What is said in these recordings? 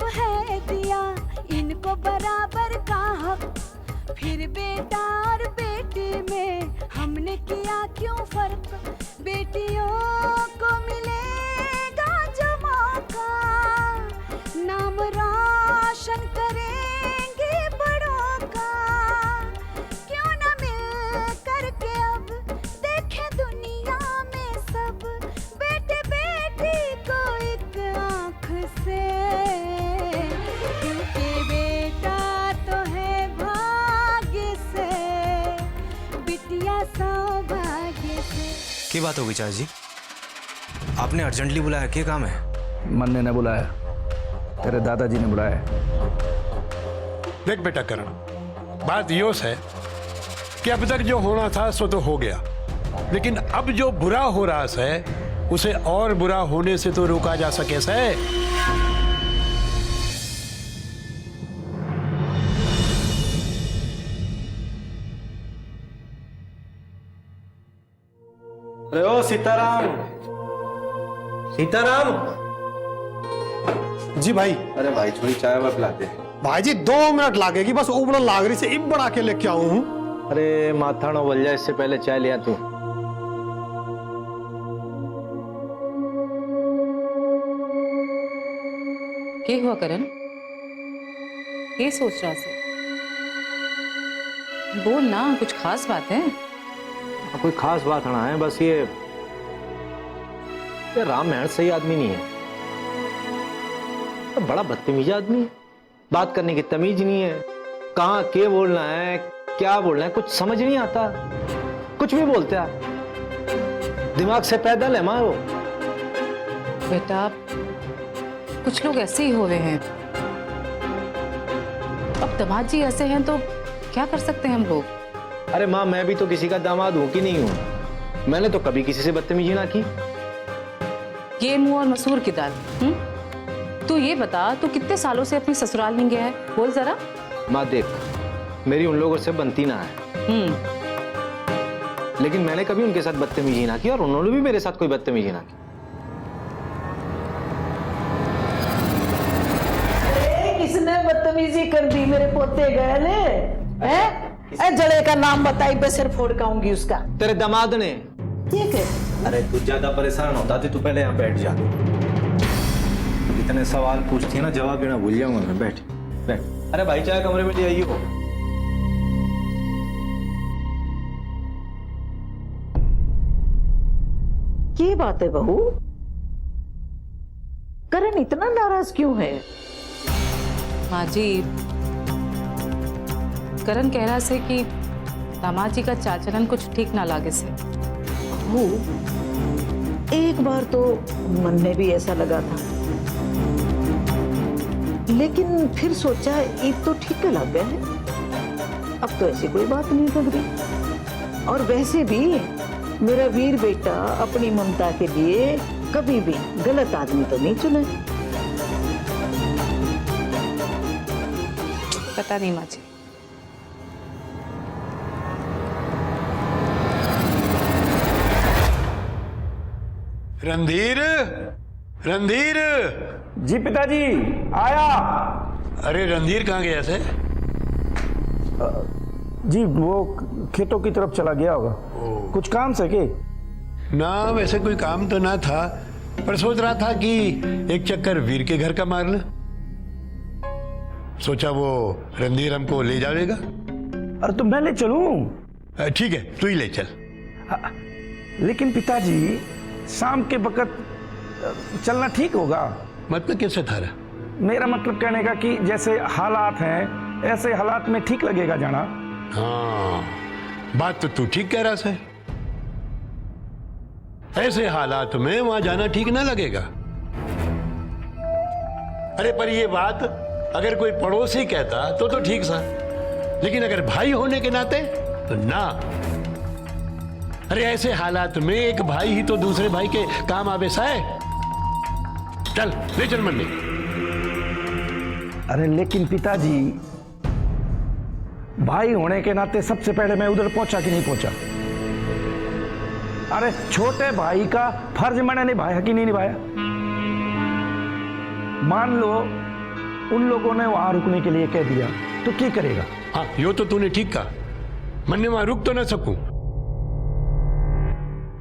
है दिया इनको बराबर का हक, फिर बेटा और बेटी में हमने किया क्यों फर्क? बेटियों को मिलेगा जो मौका, नाम रोशन करेंगे बड़ों का। क्यों ना मिल करके अब देखे दुनिया में सब, बेटे बेटी को एक आंख से, क्योंकि बेटा तो है भाग्य से, बिटिया सौभाग्य से। क्या बात होगी चाचा जी? आपने अर्जेंटली बुलाया, क्या काम है? मन्ने ने बुलाया, तेरे दादाजी ने बुलाया। देख बेटा करण, बात यो है कि अब तक जो होना था सो तो हो गया, लेकिन अब जो बुरा हो रहा है उसे और बुरा होने से तो रोका जा सके से। अरे ओ सीताराम, सीताराम। जी भाई। अरे भाई थोड़ी चाय वाय पिलाते। भाई जी 2 मिनट लागेगी, बस उबला लाग रही से इब बना के लेके आऊं हूं। अरे माथा न उबल जाए, इससे पहले चाय लिया तू। क्या हुआ करण? ये सोच रहा से? बोल ना, कुछ खास बात है? कोई खास बात ना है, बस ये राम महर सही आदमी नहीं है, तो बड़ा बदतमीज आदमी है, बात करने की तमीज नहीं है, कहाँ क्या बोलना है क्या बोलना है कुछ समझ नहीं आता, कुछ भी बोलते हैं, दिमाग से पैदल है माँ वो। बेटा कुछ लोग ऐसे ही हो रहे हैं, अब दामाद जी ऐसे हैं तो क्या कर सकते हैं हम लोग? अरे माँ मैं भी तो किसी का दामाद हूं कि नहीं हूं, मैंने तो कभी किसी से बदतमीजी ना की। ये मुंह और मसूर की दाल। तू ये बता, तू कितने सालों से अपनी ससुराल नहीं गया है? बोल जरा। माँ देख, मेरी उन लोगों से बनती ना है, लेकिन मैंने कभी उनके साथ बदतमीजी ना की और उन्होंने भी मेरे साथ कोई बदतमीजी ना की। किसने बदतमीजी कर दी मेरे पोते गए हैं? जड़े का नाम बताई पे सिर फोड़ काऊंगी उसका। तेरे दामाद ने। ठीक है। अरे तू ज्यादा परेशान होता थी, तू पहले यहाँ बैठ जा। इतने सवाल पूछती है ना, जवाब देना भूल जाऊंगा मैं। बैठ बैठ। अरे भाई चाय कमरे में ले आइए। ये बात है बहू, करण इतना नाराज क्यों है? माँ जी, करण कह रहा से कि दामाद जी का चाल चलन कुछ ठीक ना लागे से। वो एक बार तो मन में भी ऐसा लगा था, लेकिन फिर सोचा ईद तो ठीक लग गया है, अब तो ऐसी कोई बात नहीं लग रही। और वैसे भी मेरा वीर बेटा अपनी ममता के लिए कभी भी गलत आदमी तो नहीं चुना। पता नहीं माँ जी। रणधीर, रणधीर। जी पिताजी आया। अरे रणधीर कहाँ गया से? जी वो खेतों की तरफ चला गया होगा, कुछ काम से के? ना वैसे कोई काम तो ना था, पर सोच रहा था कि एक चक्कर वीर के घर का मार ले। सोचा वो रणधीर हमको ले जाएगा। अरे तो मैं ले चलूं? ठीक है तू ही ले चल। लेकिन पिताजी शाम के वक्त चलना ठीक होगा? मतलब कैसे था रहा? मेरा मतलब कहने का कि जैसे हालात हैं ऐसे हालात में ठीक लगेगा जाना। हाँ बात तो तू ठीक कह रहा है, ऐसे हालात में वहां जाना ठीक ना लगेगा। अरे पर ये बात अगर कोई पड़ोसी कहता तो ठीक सा, लेकिन अगर भाई होने के नाते तो ना। अरे ऐसे हालात में एक भाई ही तो दूसरे भाई के काम आवे सा है। चल ले चल मन्नी। अरे लेकिन पिताजी भाई होने के नाते सबसे पहले मैं उधर पहुंचा कि नहीं पहुंचा? अरे छोटे भाई का फर्ज मैंने निभाया कि नहीं निभाया? मान लो उन लोगों ने वहां रुकने के लिए कह दिया तो क्या करेगा? हाँ, यो तो तूने ठीक कहा। मैं वहां रुक तो ना सकूं,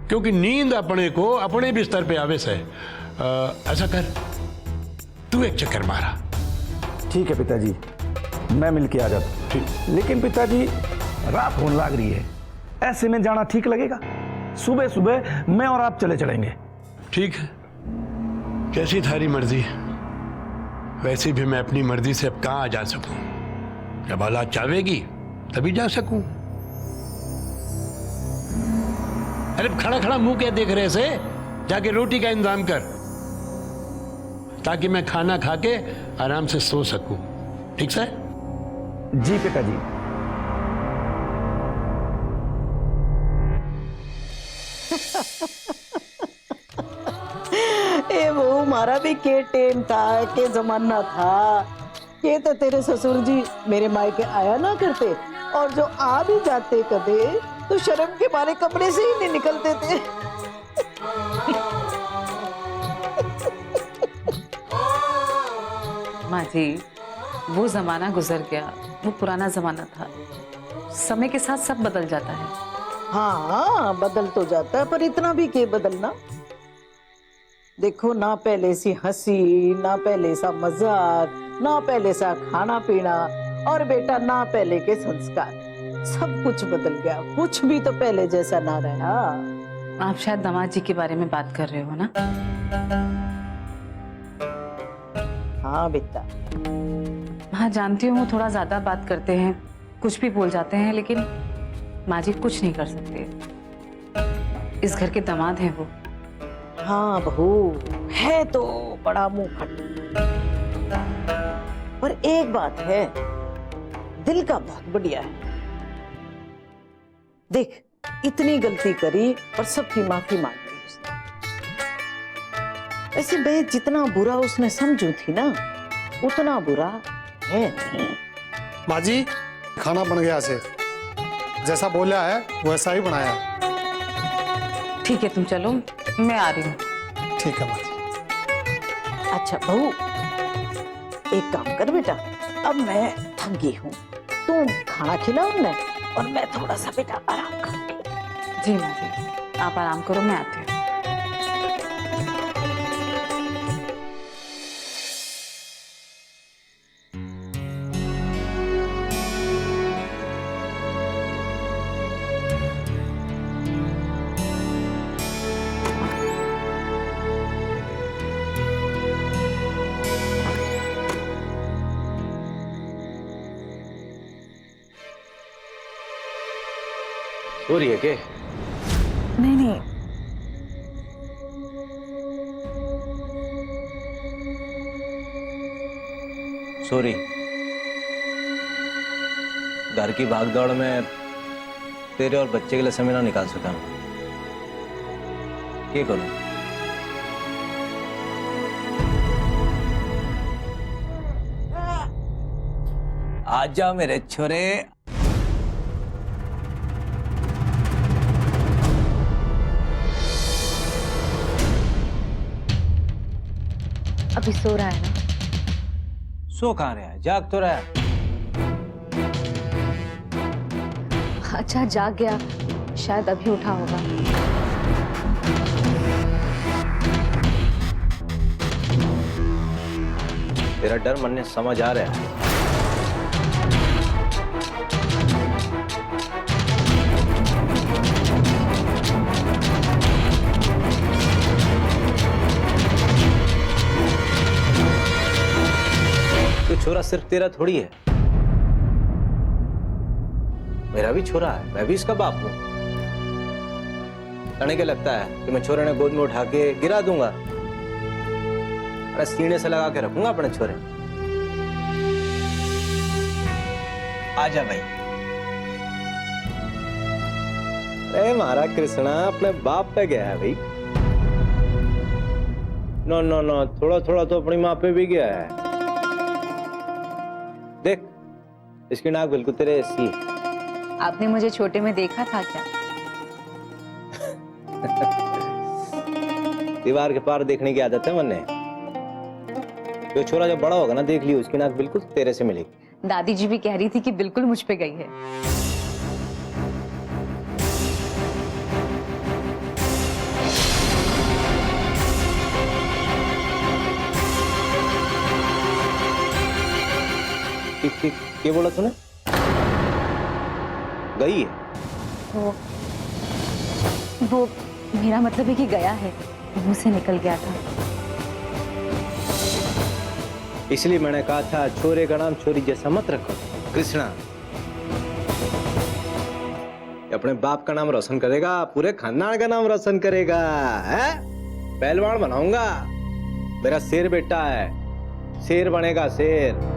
क्योंकि नींद अपने को अपने बिस्तर पे आवे से। ऐसा कर, तू एक चक्कर मारा। ठीक है पिताजी, मैं मिलके आ जाता हूं। ठीक। लेकिन पिताजी, रात होने लग रही है, ऐसे में जाना ठीक लगेगा? सुबह सुबह मैं और आप चले चलेंगे। ठीक है, जैसी थारी मर्जी। वैसे भी मैं अपनी मर्जी से अब कहां जा सकूं? जब औलाद चाहेगी तभी जा सकूं। अरे खड़ा खड़ा मुंह क्या देख रहे से? जाके रोटी का इंतजाम कर, ताकि मैं खाना खा के आराम से सो सकूं। ठीक से? जी पिताजी। ए वो हमारा भी के टेम था, के जमाना था। ये तो तेरे ससुर जी मेरे मायके आया ना करते, और जो आ भी जाते कदे तो शर्म के मारे कमरे से ही नहीं निकलते थे। माँ जी, वो जमाना गुजर गया, वो पुराना जमाना था। समय के साथ सब बदल जाता है। हाँ, बदल तो जाता है, पर इतना भी के बदलना। देखो, ना पहले सी हंसी, ना पहले सा मजाक, ना पहले सा खाना पीना, और बेटा ना पहले के संस्कार। सब कुछ बदल गया, कुछ भी तो पहले जैसा ना रहा। आप शायद दामाद जी के बारे में बात कर रहे हो ना? हाँ बेटा। हाँ, जानती हूँ, वो थोड़ा ज्यादा बात करते हैं, कुछ भी बोल जाते हैं, लेकिन माँ जी कुछ नहीं कर सकते। इस घर के दामाद हैं वो। हाँ बहू, है तो बड़ा मुंह फट, पर एक बात है, दिल का बहुत बढ़िया है। देख, इतनी गलती करी और सबकी माफी मांग ली उसने। वैसे मैं जितना बुरा उसने समझू थी ना, उतना बुरा है नहीं। माँ जी, खाना बन गया से, जैसा बोला है वैसा ही बनाया। ठीक है, तुम चलो, मैं आ रही हूँ। ठीक है माँ जी। अच्छा बहू, एक काम कर बेटा, अब मैं थकी हूँ, तुम खाना खिलाओ ना, और मैं थोड़ा सा बेटा आराम करूंगी। जी माँ जी, आप आराम करो, मैं आती हूँ। हो रही है के? नहीं नहीं, सॉरी, घर की भागदौड़ में तेरे और बच्चे के लिए समय ना निकाल सका। क्या करूं? आजा मेरे छोरे। अभी सो रहा है ना? सो कहाँ रहा है, जाग तो रहा है। अच्छा, जाग गया, शायद अभी उठा होगा। तेरा डर मन में समझ आ रहा है। तो छोरा सिर्फ तेरा थोड़ी है, मेरा भी छोरा है, मैं भी इसका बाप हूं। तने क्या लगता है कि मैं छोरे ने गोद में उठा के गिरा दूंगा? अरे सीने से लगा के रखूंगा अपने छोरे। आजा भाई। अरे हमारा कृष्णा अपने बाप पे गया है भाई। नो नो नो, थोड़ा थोड़ा तो अपनी माँ पे भी गया है। देख, इसकी नाक बिल्कुल तेरे ऐसी है। आपने मुझे छोटे में देखा था क्या? दीवार के पार देखने की आदत है मन्ने। जो छोरा जब बड़ा होगा ना, देख लियो उसकी नाक बिल्कुल तेरे से मिलेगी। दादी जी भी कह रही थी कि बिल्कुल मुझ पे गई है। क्या बोला तूने? गई है? वो मेरा मतलब है कि गया है, मुंह से निकल गया था। इसलिए मैंने कहा था छोरे का नाम छोरी जैसा मत रखो। कृष्णा अपने बाप का नाम रोशन करेगा, पूरे खानदान का नाम रोशन करेगा, है? पहलवान बनाऊंगा। मेरा शेर बेटा है, शेर बनेगा शेर।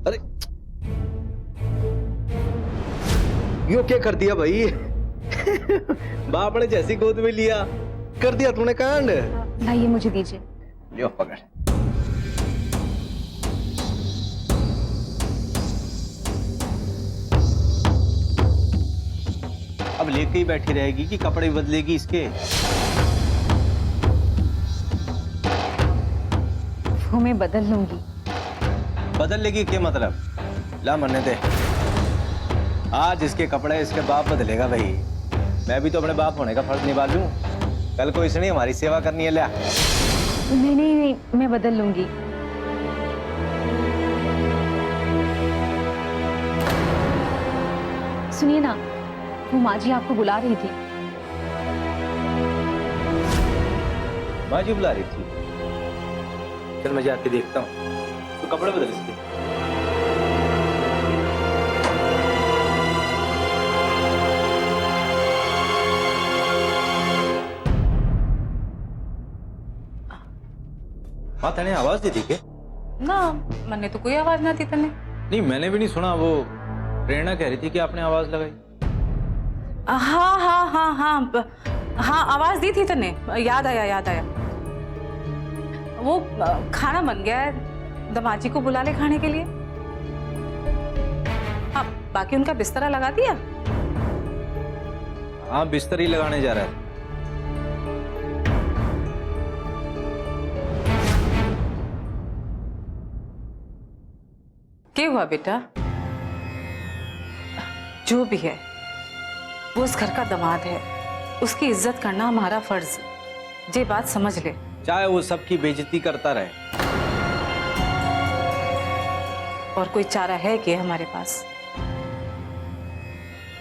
अरे यो क्या कर दिया भाई? बाप ने जैसी गोद में लिया कर दिया तूने कांड। भाई ये मुझे दीजिए। लियो पकड़। अब लेके ही बैठी रहेगी कि कपड़े बदलेगी इसके? वो मैं बदल लूंगी। बदल लेगी क्या मतलब? ला मरने दे। आज इसके कपड़े इसके बाप बदलेगा भाई। मैं भी तो अपने बाप होने का फर्ज निभा लूं। कल को इसने हमारी सेवा करनी है। ला। नहीं नहीं नहीं, मैं बदल लूंगी। सुनिए ना, वो माँ जी आपको बुला रही थी। माँ जी बुला रही थी? चल मैं जाके देखता हूँ। तो कपड़े बदल इसके। माँ तने आवाज दी थी क्या? ना, मैंने तो कोई आवाज ना दी तने। नहीं मैंने भी नहीं सुना। वो प्रेरणा कह रही थी कि आपने आवाज लगाई। हाँ हाँ हाँ हाँ हाँ, आवाज दी थी तने। याद आया याद आया। वो खाना बन गया है, दमाजी को बुला ले खाने के लिए। हाँ, बाकी उनका बिस्तरा लगा दिया? हाँ बिस्तर ही लगाने जा रहा है। क्या हुआ बेटा? जो भी है वो उस घर का दामाद है, उसकी इज्जत करना हमारा फर्ज। ये बात समझ ले। चाहे वो सबकी बेइज्जती करता रहे। और कोई चारा है कि हमारे पास?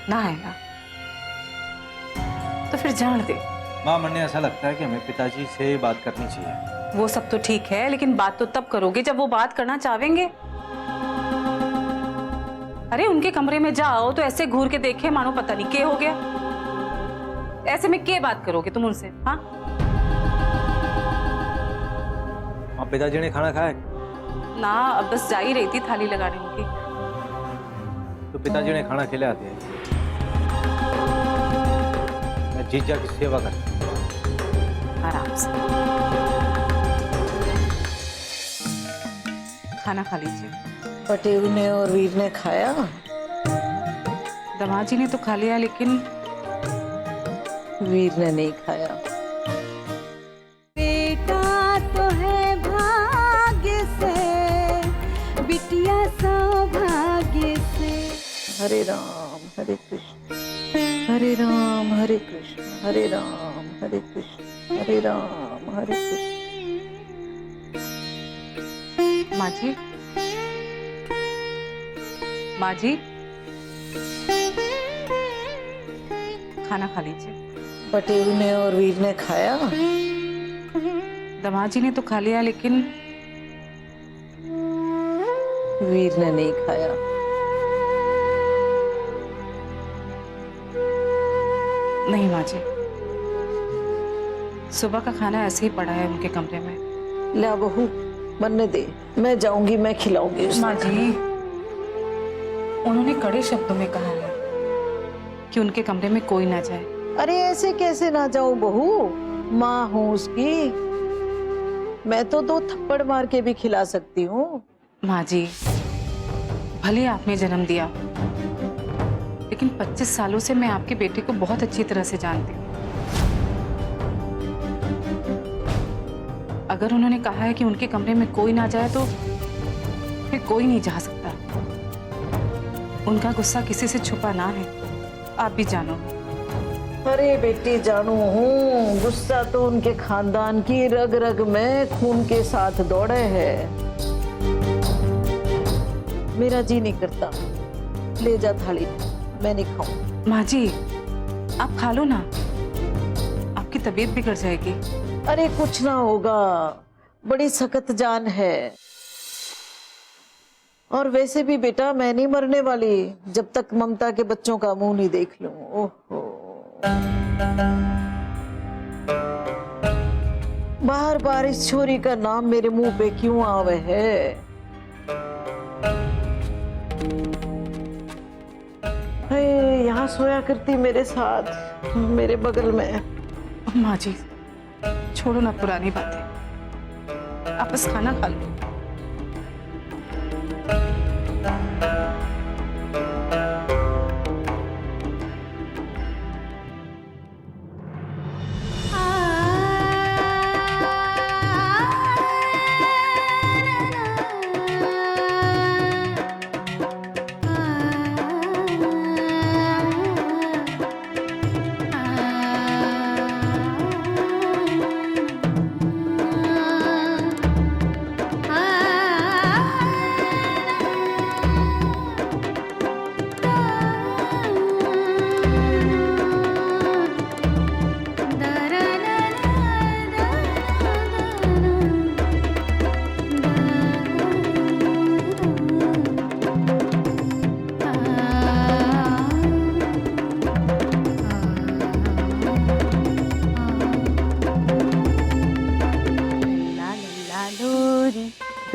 ना है ना, तो फिर जान दे। माँ मन्ने ऐसा लगता है कि हमें पिताजी से बात करनी चाहिए। वो सब तो ठीक है, लेकिन बात तो तब करोगे जब वो बात करना चाहेंगे। अरे उनके कमरे में जाओ तो ऐसे घूर के देखे मानो पता नहीं क्या हो गया। ऐसे में क्या बात करोगे तुम उनसे? हाँ, माँ पिताजी ने खाना खाया? ना, अब बस जा ही रही थी थाली लगाने उनकी। तो पिताजी ने खाना खिला दिया। मैं जीजा की सेवा करता हूँ। आराम से खाना खा लीजिए। पटेल ने और वीर ने खाया? दमाजी ने तो खा लिया, लेकिन वीर ने नहीं खाया। बेटा तो है भाग्य से, बिटिया सौभाग्य से। हरे राम हरे कृष्ण, हरे राम हरे कृष्ण, हरे राम हरे कृष्ण, हरे राम हरे कृष्ण। माँ जी, माँ जी, खाना खा लीजिए। पटेल ने और वीर ने खाया? दमाजी ने तो खा लिया, लेकिन वीर ने नहीं खाया। नहीं माँ जी, सुबह का खाना ऐसे ही पड़ा है उनके कमरे में। ला बहू बनने दे, मैं जाऊंगी, मैं खिलाऊंगी उसे। माँ जी, उन्होंने कड़े शब्दों में कहा है कि उनके कमरे में कोई ना जाए। अरे ऐसे कैसे ना जाऊं बहू, माँ हूँ उसकी। मैं तो 2 थप्पड़ मार के भी खिला सकती हूँ। माँ जी, भले आपने जन्म दिया, लेकिन 25 सालों से मैं आपके बेटे को बहुत अच्छी तरह से जानती हूँ। अगर उन्होंने कहा है कि उनके कमरे में कोई ना जाए तो फिर कोई नहीं जा सकता। उनका गुस्सा किसी से छुपा ना है, आप भी जानो। अरे बेटी जानू हूँ, गुस्सा तो उनके खानदान की रग रग में खून के साथ दौड़े है। मेरा जी नहीं करता, ले जा थाली, मैं नहीं खाऊं। माँ जी आप खा लो ना, आपकी तबीयत बिगड़ जाएगी। अरे कुछ ना होगा, बड़ी सख्त जान है। और वैसे भी बेटा मैं नहीं मरने वाली जब तक ममता के बच्चों का मुंह नहीं देख लूं। ओहो, बार बार इस छोरी का नाम मेरे मुंह पे क्यों आवे है? यहाँ सोया करती मेरे साथ, मेरे बगल में। माँ जी छोड़ो ना पुरानी बातें, आप बस खाना खा लो।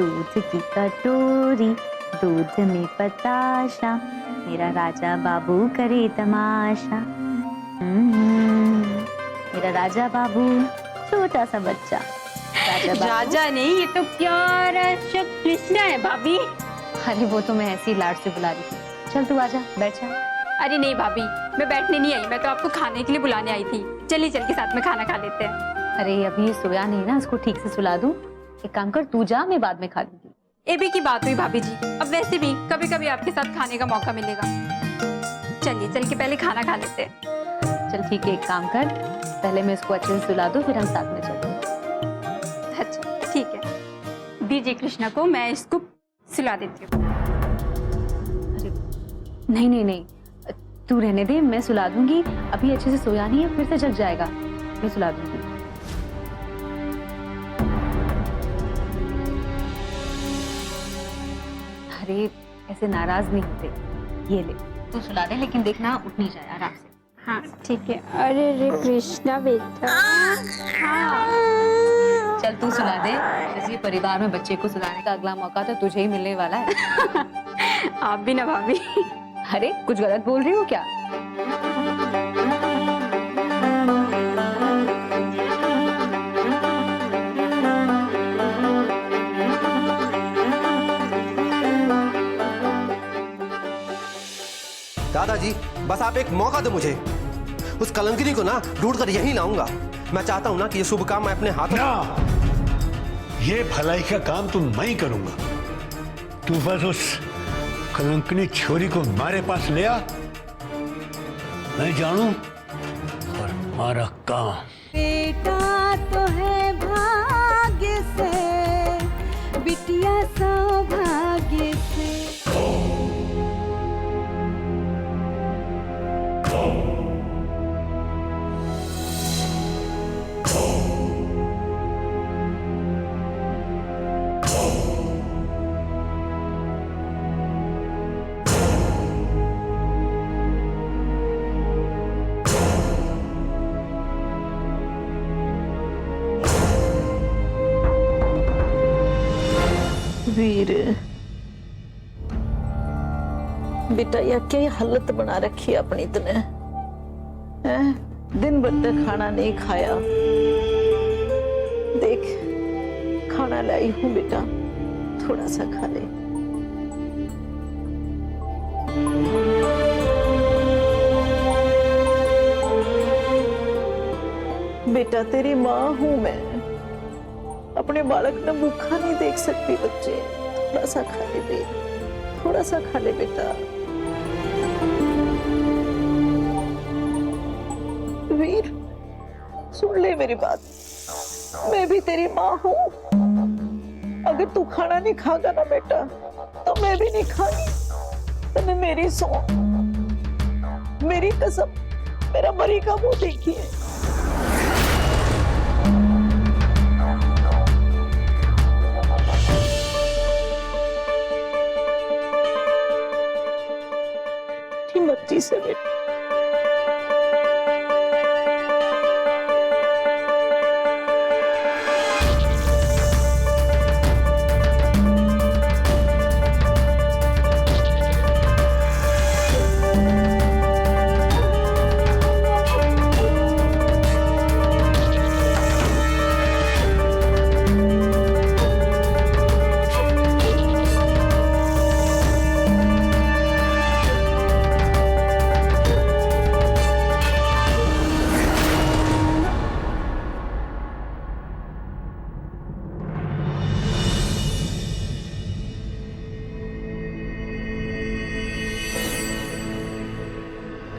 दूध की कटोरी, दूध में बताशा, मेरा राजा बाबू करे तमाशा। मेरा राजा बाबू छोटा सा बच्चा। राजा नहीं, ये तो प्यारा सा कृष्ण है भाभी। अरे वो तो मैं ऐसी लाड से बुला रही थी। चल तू आजा, बैठ जा। अरे नहीं भाभी, मैं बैठने नहीं आई, मैं तो आपको खाने के लिए बुलाने आई थी। चलिए चल के साथ में खाना खा लेते हैं। अरे अभी ये सोया नहीं ना, इसको ठीक से सुला दूं। एक काम कर, तू जा, मैं बाद में खा लूंगी। ये भी की बात हुई भाभी जी, अब वैसे भी कभी कभी आपके साथ खाने का मौका मिलेगा। चलिए चल के पहले खाना खा लेते हैं। चल ठीक है, एक काम कर, पहले मैं इसको अच्छे से सुला दूं, फिर हम साथ में चलते हैं। अच्छा ठीक है, दीजिए कृष्णा को, मैं इसको सुला देती हूँ। अरे नहीं नहीं नहीं, तू रहने दे, मैं सुला दूंगी। अभी अच्छे से सोया नहीं है, फिर से जग जाएगा। मैं सुला दूंगी। अरे ऐसे नाराज नहीं होते। ये ले, तू सुला दे, लेकिन देखना उठ नहीं जाए, आराम से। हाँ ठीक है। अरे रे कृष्णा बेटा। हाँ चल तू सुला दे, इसी परिवार में बच्चे को सुलाने का अगला मौका तो तुझे ही मिलने वाला है। आप भी ना भाभी। अरे कुछ गलत बोल रही हो क्या? दादाजी बस आप एक मौका दो मुझे। उस कलंकिनी को ना ढूंढ कर यहीं लाऊंगा। मैं चाहता हूं ना कि ये शुभ काम मैं अपने हाथों ना, ये भलाई का काम तो मैं ही करूंगा। तू बस उस कलंकिनी छोरी को हमारे पास ले आ, मैं जानू और हमारा काम। बेटा तो है भाग्य से, बिटिया सौभाग्य से। वीर बेटा, यह क्या हालत बना रखी है अपनी तने? दिन भर तक खाना नहीं खाया। देख खाना लाई हूं बेटा, थोड़ा सा खा ले। बेटा तेरी माँ हूं मैं, अपने बालक ने भूखा नहीं देख सकती। बच्चे थोड़ा सा खा ले बे, थोड़ा सा खा ले बेटा। वीर सुन ले मेरी बात, मैं भी तेरी माँ हूँ। अगर तू खाना नहीं खागा ना बेटा तो मैं भी नहीं खागी। तूने मेरी सौ, मेरी कसम, मेरा मरी का मुंह देखिए। मर्जी से बेटा।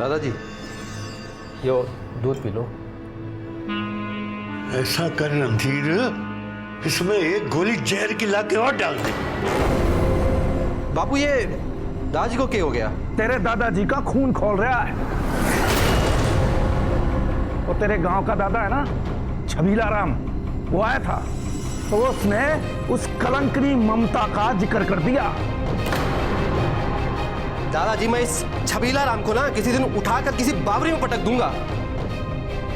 दादाजी यो दूध पी लो। ऐसा कर रणधीर, इसमें एक गोली जहर की ला के और डाल दे। बापू ये दादाजी को क्या हो गया? तेरे दादाजी का खून खोल रहा है। वो तेरे गांव का दादा है ना, छबीला राम, वो आया था तो उसने उस कलंकनी ममता का जिक्र कर दिया। दादाजी मैं इस छबीला राम को ना किसी दिन उठाकर किसी बावरी में पटक दूंगा।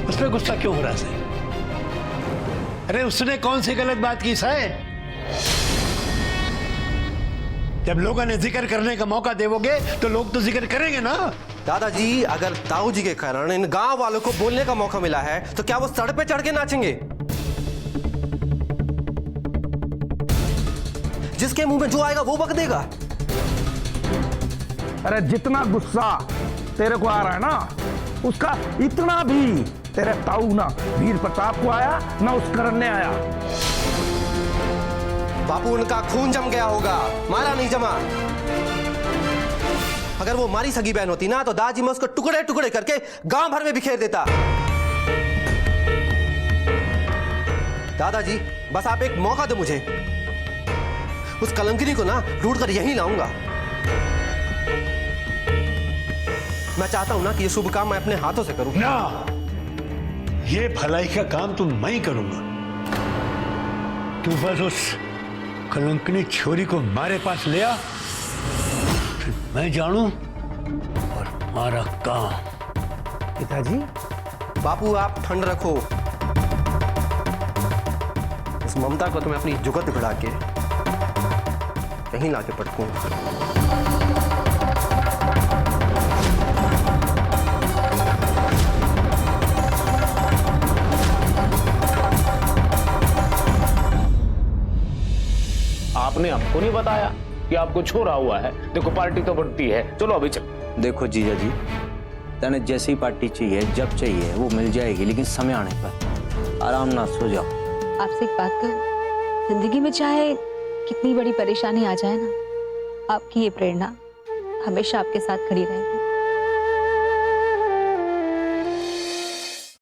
उसमें गुस्सा क्यों हो रहा है? अरे उसने कौन सी गलत बात की साहब? जब लोगों ने जिक्र करने का मौका देवोगे तो लोग तो जिक्र करेंगे ना। दादाजी अगर ताऊ जी के कारण इन गांव वालों को बोलने का मौका मिला है तो क्या वो सड़ पे चढ़ के नाचेंगे? जिसके मुंह में जो आएगा वो बक देगा। अरे जितना गुस्सा तेरे को आ रहा है ना, उसका इतना भी तेरे ताऊ ना वीर प्रताप को आया ना उस करण ने आया। बापू उनका खून जम गया होगा, मारा नहीं जमा। अगर वो हमारी सगी बहन होती ना तो दादाजी मैं उसको टुकड़े टुकड़े करके गांव भर में बिखेर देता। दादाजी बस आप एक मौका दो मुझे, उस कलंकिनी को ना ढूंढ कर यहीं लाऊंगा। मैं चाहता हूं ना कि ये शुभ काम मैं अपने हाथों से करूं। ना, ये भलाई का काम तो मैं ही करूंगा। तू बस उस कलंकनी छोरी को हमारे पास ले आ, फिर मैं जानू और हमारा काम। पिताजी बापू आप ठंड रखो। इस ममता को तो मैं अपनी जुगत भिड़ा के कहीं लाके पटकूंगा। आपने हमको नहीं बताया कि आपको छोड़ा हुआ है। देखो पार्टी तो बढ़ती है, चलो अभी चल। देखो जीजा जी, तने जैसी पार्टी चाहिए जब चाहिए वो मिल जाएगी, लेकिन समय आने पर आराम ना सो जाओ। आपसे एक बात कहूं, जिंदगी में चाहे कितनी बड़ी परेशानी आ जाए ना, आपकी ये प्रेरणा हमेशा आपके साथ खड़ी रहेगी।